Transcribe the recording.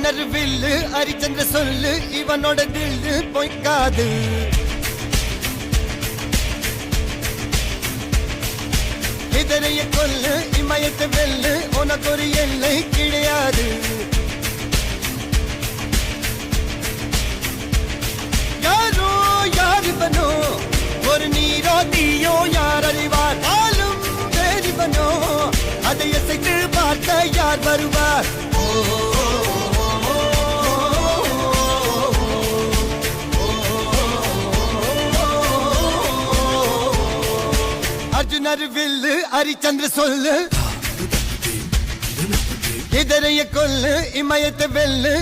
அர்ஜுனர் வில்லு ஹரிச்சந்திர சொல்லு இவனோட தில்லு பொய்க்காது. இதரைய கொல்லு இமயத்தை வெல்லு உனக்கு ஒரு எல்லை கிடையாது. யாரோ யார் இவனோ ஒரு நீரோ தீயோ யார் அறிவார். ஆளும் வேறிவனோ அதை அசைத்து பார்க்க யார் வருவார். அர்ஜுனர் வில்லு ஹரிச்சந்திர சொல்லு இதரைய கொல்லு இமயத்தை வெல்லு